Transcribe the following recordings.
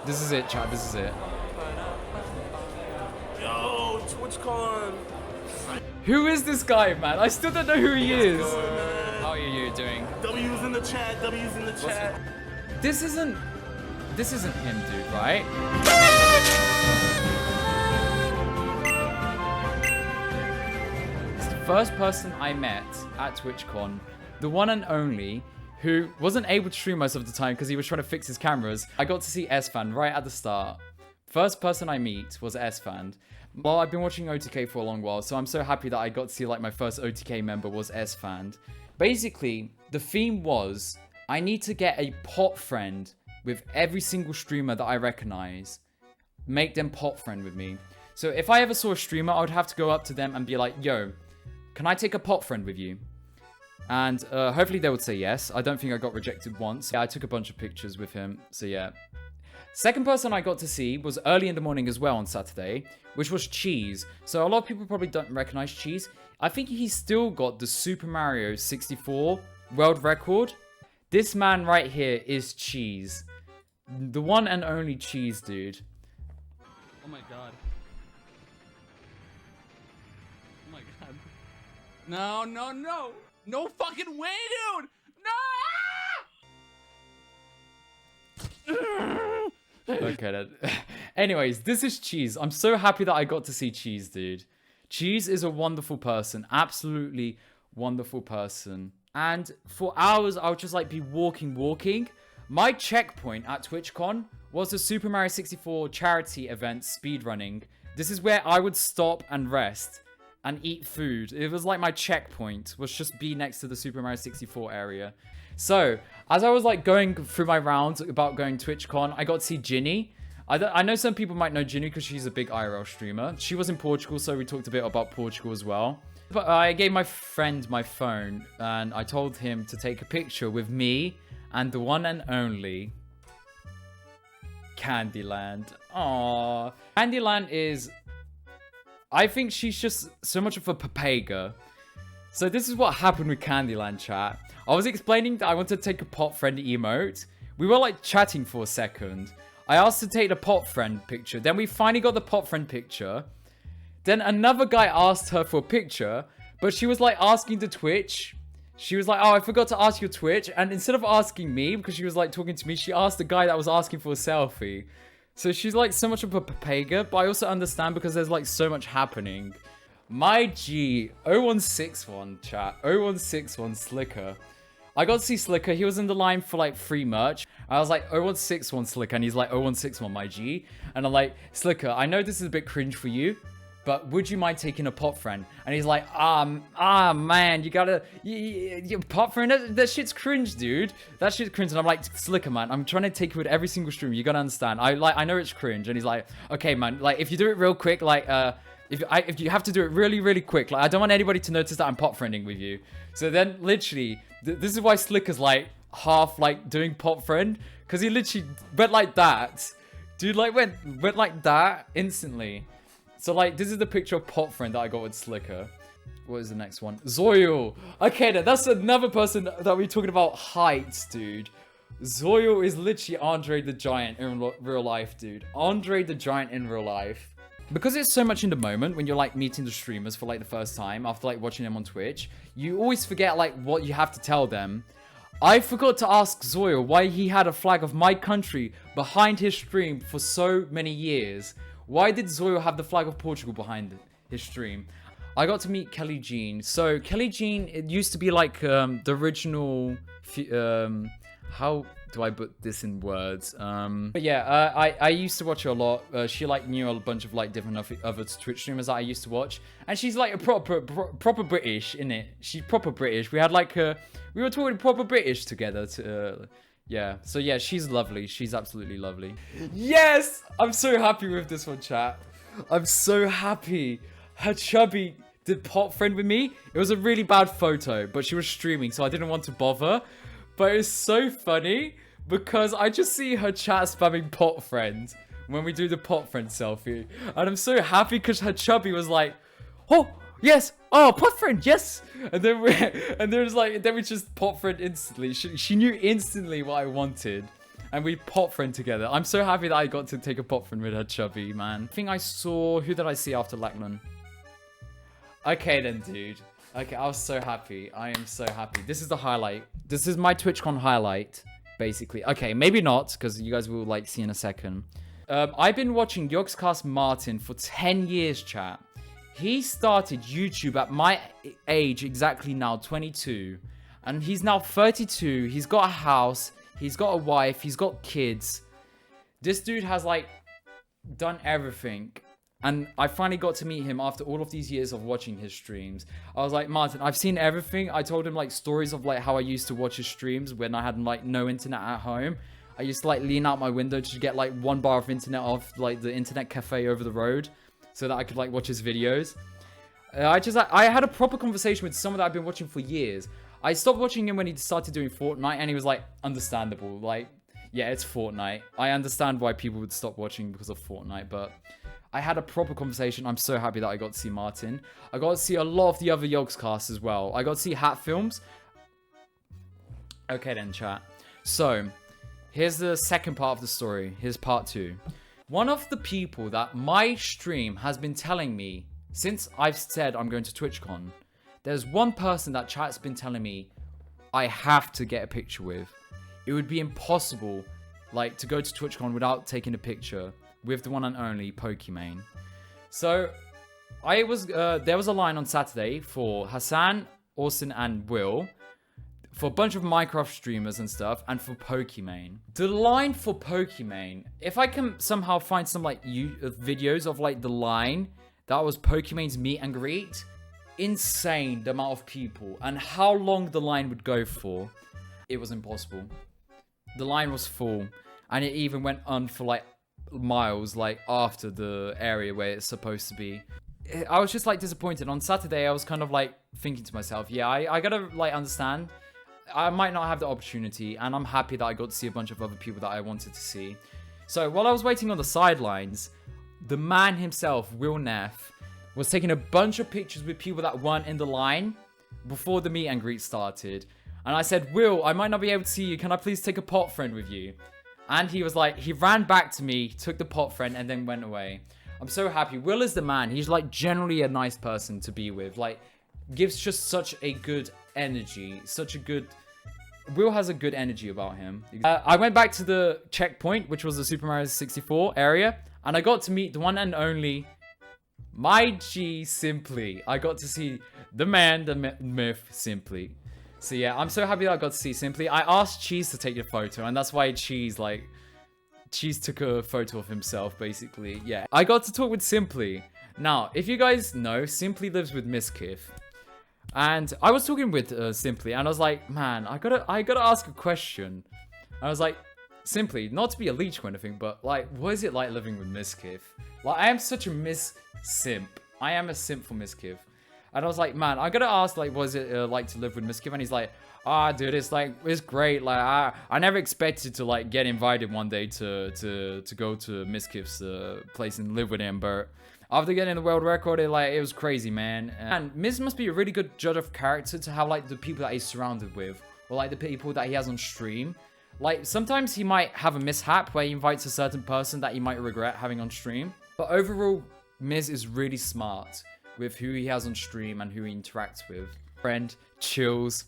This is it, chat. This is it. Yo, TwitchCon. Who is this guy, man? I still don't know who he is. How are you doing? W's in the chat. W's in the chat. This isn't him, dude, right? It's the first person I met at TwitchCon, the one and only, who wasn't able to stream most of the time because he was trying to fix his cameras. I got to see S-Fan right at the start. First person I meet was S-Fan. Well, I've been watching OTK for a long while, so I'm so happy that I got to see like my first OTK member was S-Fan. Basically, the theme was, I need to get a pot friend with every single streamer that I recognize. Make them pot friend with me. So if I ever saw a streamer, I would have to go up to them and be like, yo, can I take a pot friend with you? And hopefully they would say yes. I don't think I got rejected once. Yeah, I took a bunch of pictures with him. So yeah. Second person I got to see was early in the morning as well on Saturday, which was Cheese. So a lot of people probably don't recognize Cheese. I think he's still got the Super Mario 64 world record. This man right here is Cheese. The one and only Cheese, dude. Oh my god. Oh my god. No, no, no. No fucking way, dude! No! Okay, then. Anyways, this is Cheese. I'm so happy that I got to see Cheese, dude. Cheese is a wonderful person. Absolutely wonderful person. And for hours, I would just like be walking. My checkpoint at TwitchCon was the Super Mario 64 charity event speedrunning. This is where I would stop and rest and eat food. It was like my checkpoint was just be next to the Super Mario 64 area. So, as I was like going through my rounds about going TwitchCon, I got to see Ginny. I know some people might know Ginny because she's a big IRL streamer. She was in Portugal, so we talked a bit about Portugal as well. But I gave my friend my phone and I told him to take a picture with me and the one and only Candyland. Aww. Candyland is... I think she's just so much of a papega. So this is what happened with Candyland, chat. I was explaining that I wanted to take a pot friend emote. We were like chatting for a second. I asked to take the pot friend picture. Then we finally got the pot friend picture. Then another guy asked her for a picture. But she was like asking the Twitch. She was like, oh, I forgot to ask your Twitch. And instead of asking me, because she was like talking to me, she asked the guy that was asking for a selfie. So she's like so much of a papega, but I also understand because there's like so much happening. My G, 0161 chat, 0161 Slicker. I got to see Slicker, he was in the line for like free merch. I was like 0161 Slicker and he's like 0161 my G. And I'm like, Slicker, I know this is a bit cringe for you, but would you mind taking a pot friend? And he's like, man, you gotta, you pot friend, that shit's cringe, dude. That shit's cringe. And I'm like, Slicker, man, I'm trying to take you with every single stream. You gotta understand. I know it's cringe. And he's like, okay, man, like if you do it real quick, like, if you have to do it really, really quick, like I don't want anybody to notice that I'm pot friending with you. So then literally, this is why Slicker's like half like doing pot friend. Cause he literally went like that. Dude, like went like that instantly. So, like, this is the picture of pot friend that I got with Slicker. What is the next one? Zoil. Okay, then that's another person that we're talking about heights, dude. Zoil is literally Andre the Giant in real life, dude. Andre the Giant in real life. Because it's so much in the moment when you're, like, meeting the streamers for, like, the first time after, like, watching them on Twitch, you always forget, like, what you have to tell them. I forgot to ask Zoil why he had a flag of my country behind his stream for so many years. Why did Zoil have the flag of Portugal behind his stream? I got to meet Kelly Jean. So Kelly Jean, it used to be like the original. How do I put this in words? But yeah, I used to watch her a lot. She like knew a bunch of like different other Twitch streamers that I used to watch, and she's like a proper British, innit? She's proper British. We had like we were talking proper British together to. Yeah, so yeah, she's lovely. She's absolutely lovely. Yes! I'm so happy with this one, chat. I'm so happy. Her chubby did pot friend with me. It was a really bad photo, but she was streaming, so I didn't want to bother. But it's so funny because I just see her chat spamming pot friend when we do the pot friend selfie. And I'm so happy because her chubby was like, oh, yes, oh, pot friend, yes. And then we just pot friend instantly. She knew instantly what I wanted. And we pot friend together. I'm so happy that I got to take a pot friend with her chubby, man. I think I saw... Who did I see after Lachlan? Okay then, dude. Okay, I was so happy. I am so happy. This is the highlight. This is my TwitchCon highlight, basically. Okay, maybe not, because you guys will, like, see in a second. I've been watching Yogscast Martin for 10 years, chat. He started YouTube at my age exactly now, 22. And he's now 32. He's got a house. He's got a wife. He's got kids. This dude has, like, done everything. And I finally got to meet him after all of these years of watching his streams. I was like, Martin, I've seen everything. I told him, like, stories of, like, how I used to watch his streams when I had, like, no internet at home. I used to, like, lean out my window to get, like, 1 bar of internet off, like, the internet cafe over the road so that I could, like, watch his videos. I had a proper conversation with someone that I've been watching for years. I stopped watching him when he started doing Fortnite, and he was, like, understandable. Like, yeah, it's Fortnite. I understand why people would stop watching because of Fortnite, but... I had a proper conversation. I'm so happy that I got to see Martin. I got to see a lot of the other Yogscasts as well. I got to see Hat Films. Okay then, chat. So, here's the second part of the story. Here's part 2. One of the people that my stream has been telling me since I've said I'm going to TwitchCon, there's one person that chat's been telling me I have to get a picture with. It would be impossible, like, to go to TwitchCon without taking a picture with the one and only Pokimane. So, there was a line on Saturday for Hasan, Austin, and Will, for a bunch of Minecraft streamers and stuff, and for Pokimane. The line for Pokimane, if I can somehow find some, like, videos of, like, the line that was Pokimane's meet and greet, insane the amount of people, and how long the line would go for. It was impossible. The line was full, and it even went on for, like, miles, like, after the area where it's supposed to be. I was just, like, disappointed. On Saturday, I was kind of, like, thinking to myself, yeah, I gotta, like, understand. I might not have the opportunity, and I'm happy that I got to see a bunch of other people that I wanted to see. So, while I was waiting on the sidelines, the man himself, Will Neff, was taking a bunch of pictures with people that weren't in the line before the meet and greet started. And I said, Will, I might not be able to see you. Can I please take a pot friend with you? And he was like, he ran back to me, took the pot friend, and then went away. I'm so happy. Will is the man. He's, like, generally a nice person to be with. Like, gives just such a good energy. Will has a good energy about him. I went back to the checkpoint, which was the Super Mario 64 area. And I got to meet the one and only my G Simply. I got to see the man, the myth, Simply. So yeah, I'm so happy that I got to see Simply. I asked Cheese to take a photo, and that's why Cheese took a photo of himself, basically. Yeah, I got to talk with Simply. Now, if you guys know, Simply lives with Miss Kiff. And I was talking with Simply, and I was like, man, I gotta ask a question. I was like, Simply, not to be a leech or anything, but, like, what is it like living with Miss Kiff? Like, I am such a Miss Simp. I am a simp for Miss Kiff. And I was like, man, I gotta ask, like, what is it like to live with Miss Kiff? And he's like, dude, it's great. Like, I never expected to, like, get invited one day to go to Miss Kiff's place and live with him. But after getting the world record, it was crazy, man. And Miz must be a really good judge of character to have, like, the people that he's surrounded with, or, like, the people that he has on stream. Like, sometimes he might have a mishap where he invites a certain person that he might regret having on stream. But overall, Miz is really smart with who he has on stream and who he interacts with. Friend, chills,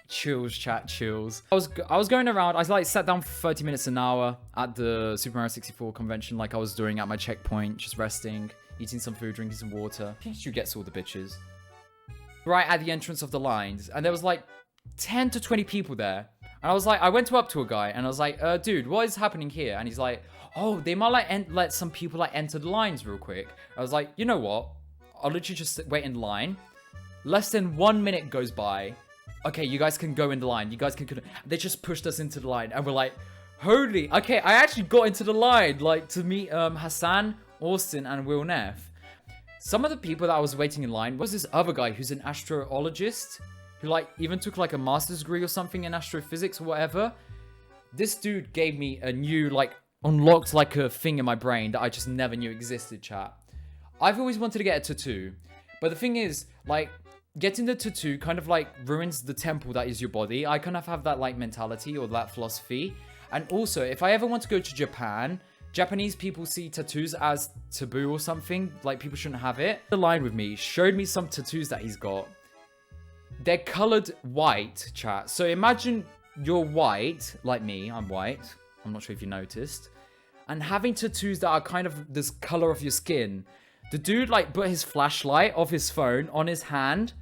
chat, chills. I was going around. I like sat down for 30 minutes an hour at the Super Mario 64 convention, like I was doing at my checkpoint, just resting, eating some food, drinking some water. Pikachu gets all the bitches. Right at the entrance of the lines, and there was like 10 to 20 people there. And I was like, I went up to a guy and I was like, dude, what is happening here? And he's like, oh, they might like let some people like enter the lines real quick. I was like, you know what? I'll literally just wait in line. Less than 1 minute goes by. Okay, you guys can go in the line. You guys can. They just pushed us into the line, and we're like, holy. Okay, I actually got into the line, like to meet Hasan, Austin, and Will Neff. Some of the people that I was waiting in line was this other guy who's an astrologist, who like even took like a master's degree or something in astrophysics or whatever. This dude gave me a new unlocked like a thing in my brain that I just never knew existed, chat. I've always wanted to get a tattoo, but the thing is, like, getting the tattoo kind of like ruins the temple that is your body. I kind of have that like mentality or that philosophy, And also, if I ever want to go to Japan, Japanese people see tattoos as taboo or something, like people shouldn't have it. The line with me showed me some tattoos that he's got. They're colored white, chat. So imagine you're white, like me, I'm white. I'm not sure if you noticed. And having tattoos that are kind of this color of your skin. The dude like put his flashlight of his phone on his hand.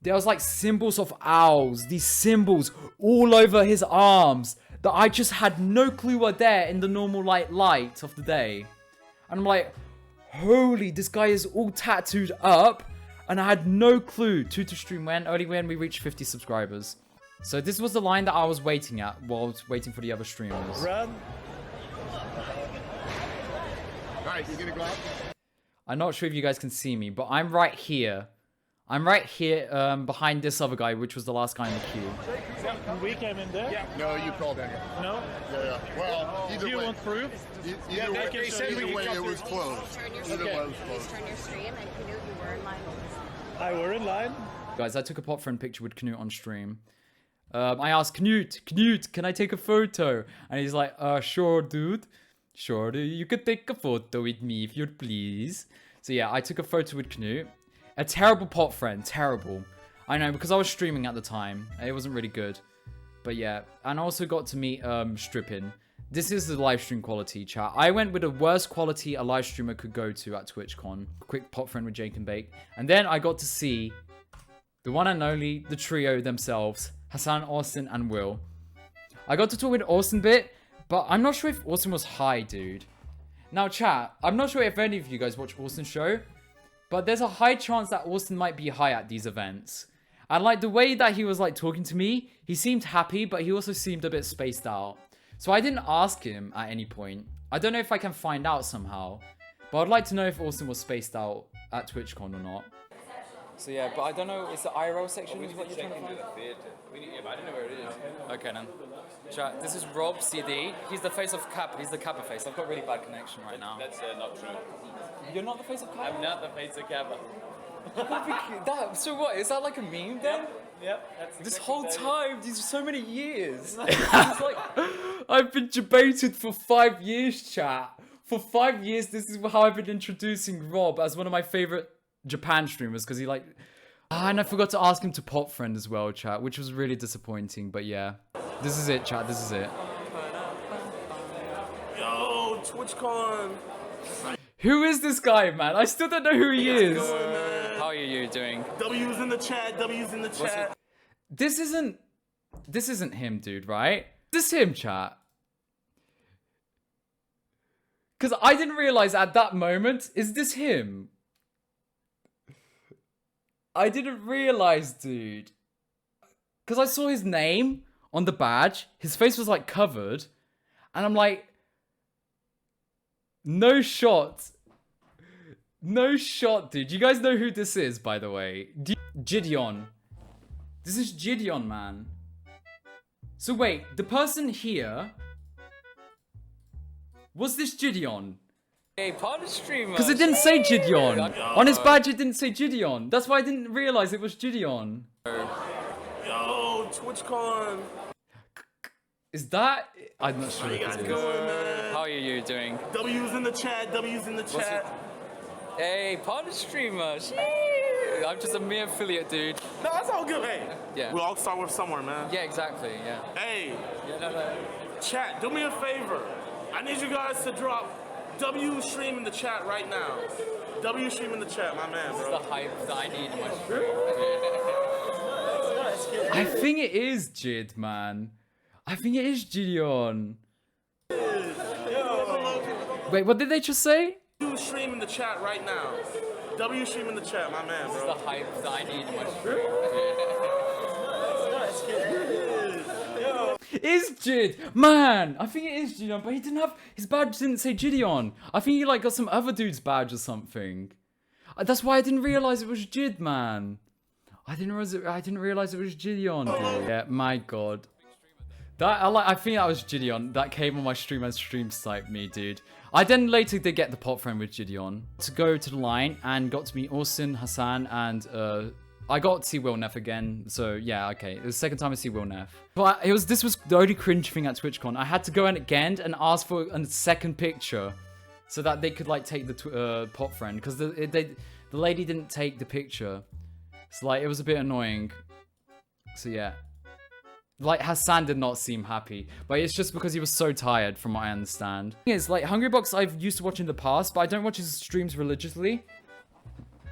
There was like symbols of owls, these symbols all over his arms that I just had no clue were there in the normal light of the day. And I'm like, holy, this guy is all tattooed up. And I had no clue. Tutor stream went only when we reached 50 subscribers. So this was the line that I was waiting at while I was waiting for the other streamers. Run. Nice, you gonna go out? I'm not sure if you guys can see me, but I'm right here. I'm right here behind this other guy, which was the last guy in the queue. We came in there? Yeah. No, you called in. No? Yeah. Well, either Do you way. want proof? Either way, it was closed. Either way, it was Please closed. turn your stream and Canute, you were in line. I were in line. Guys, I took a pop friend picture with Knut on stream. I asked Knut, can I take a photo? And he's like, sure, dude. Sure, you could take a photo with me if you'd please. So yeah, I took a photo with Knut. A terrible pop friend, terrible. I know, because I was streaming at the time. It wasn't really good. But yeah, and I also got to meet Strippin. This is the live stream quality, chat. I went with the worst quality a live streamer could go to at TwitchCon. Quick pop friend with Jake and Bake. And then I got to see the one and only, the trio themselves, Hasan, Austin, and Will. I got to talk with Austin a bit, but I'm not sure if Austin was high, dude. Now, chat, I'm not sure if any of you guys watch Austin's show, but there's a high chance that Austin might be high at these events. And like the way that he was like talking to me, he seemed happy, but he also seemed a bit spaced out. So I didn't ask him at any point. I don't know if I can find out somehow, but I'd like to know if Austin was spaced out at TwitchCon or not. So yeah, but I don't know, is the IRL section is what you're trying to find? I don't know where it is. Okay then. Chat, this is Rob CD. He's the face of Kappa. He's the Kappa face. I've got really bad connection right now. That's not true. You're not the face of Kappa? I'm not the face of Kappa. So what? Is that like a meme then? Yep, that's This exactly whole that. time, these so many years. It's like, I've been debated for 5 years, chat. For 5 years, this is how I've been introducing Rob as one of my favorite Japan streamers, because he like... and I forgot to ask him to pop friend as well, chat, which was really disappointing, but yeah. This is it, chat, this is it. Yo, TwitchCon. Who is this guy, man? I still don't know who he is. Man. How are you doing? W's in the chat. W's in the chat. This isn't him, dude, right? This him, chat. Because I didn't realize at that moment, is this him? I didn't realize, dude. Because I saw his name on the badge. His face was like covered. And I'm like, no shot. No shot, dude. You guys know who this is, by the way. JiDion. This is JiDion, man. So wait, the person here... Was this JiDion? Hey, pod streamer. Because it didn't say JiDion. On his badge, it didn't say JiDion. That's why I didn't realize it was JiDion. Yo, TwitchCon. Is that... I'm not sure. How you guys if it is. doing, man? How are you doing? W's in the chat. W's in the chat. Hey, pod streamer. I'm just a mere affiliate, dude. No, that's all good. Hey, Yeah. we all start with somewhere, man. Yeah, exactly, yeah. Hey, Yeah, no. chat, do me a favor. I need you guys to drop W stream in the chat right now. W stream in the chat, my man, The bro. hype that I need in my stream. I think it is Jid, man. I think it is JiDion. Wait, what did they just say? W stream in the chat right now. W stream in the chat, my man, The bro. hype that I need in my stream. Is Jid, man? I think it is JiDion, but he didn't have his badge. Didn't say JiDion. I think he like got some other dude's badge or something. That's why I didn't realize it was Jid, man. I didn't realize it was JiDion. Dude. Yeah, my god. I think that was JiDion. That came on my stream and stream sniped me, dude. I then later did get the pop friend with JiDion to go to the line and got to meet Austin, Hasan, and I got to see Will Neff again, so yeah, okay. It was the second time I see Will Neff. But this was the only cringe thing at TwitchCon. I had to go in again and ask for a second picture so that they could like take the pot friend, because the lady didn't take the picture. So like it was a bit annoying. So yeah. Like Hasan did not seem happy, but it's just because he was so tired from what I understand. The thing is, like Hungrybox I've used to watch in the past, but I don't watch his streams religiously.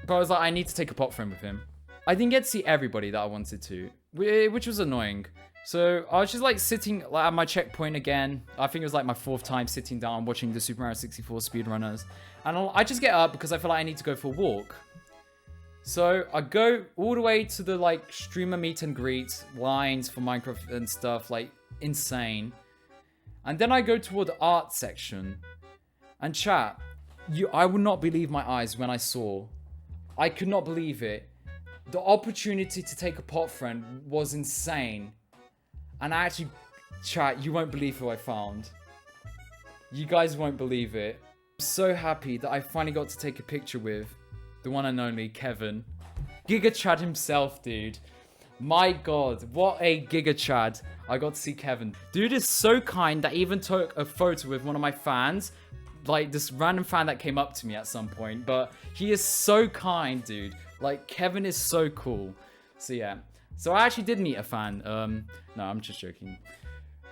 But I was like, I need to take a pot friend with him. I didn't get to see everybody that I wanted to, which was annoying. So I was just like sitting at my checkpoint again. I think it was like my 4th time sitting down watching the Super Mario 64 speedrunners. And I just get up because I feel like I need to go for a walk. So I go all the way to the like streamer meet and greet lines for Minecraft and stuff, like insane. And then I go toward the art section. And chat, I would not believe my eyes when I saw. I could not believe it. The opportunity to take a pot friend was insane. And actually, chat, you won't believe who I found. You guys won't believe it. I'm so happy that I finally got to take a picture with the one and only Kevin. Giga Chad himself, dude. My god, what a Giga Chad. I got to see Kevin. Dude is so kind that he even took a photo with one of my fans. Like this random fan that came up to me at some point. But he is so kind, dude. Like Kevin is so cool. So yeah. So I actually did meet a fan. No, I'm just joking.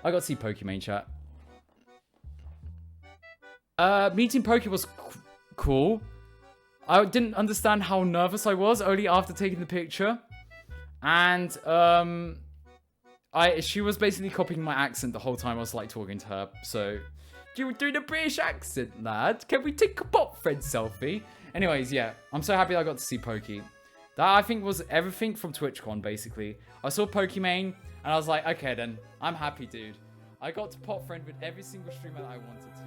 I got to see Pokimane, chat. Meeting Poki was cool. I didn't understand how nervous I was only after taking the picture. And she was basically copying my accent the whole time I was like talking to her. So, you were doing a British accent, lad. Can we take a pot friend selfie? Anyways, yeah, I'm so happy I got to see Poki. That I think was everything from TwitchCon basically. I saw Pokimane and I was like, okay then, I'm happy, dude. I got to pot friend with every single streamer that I wanted to.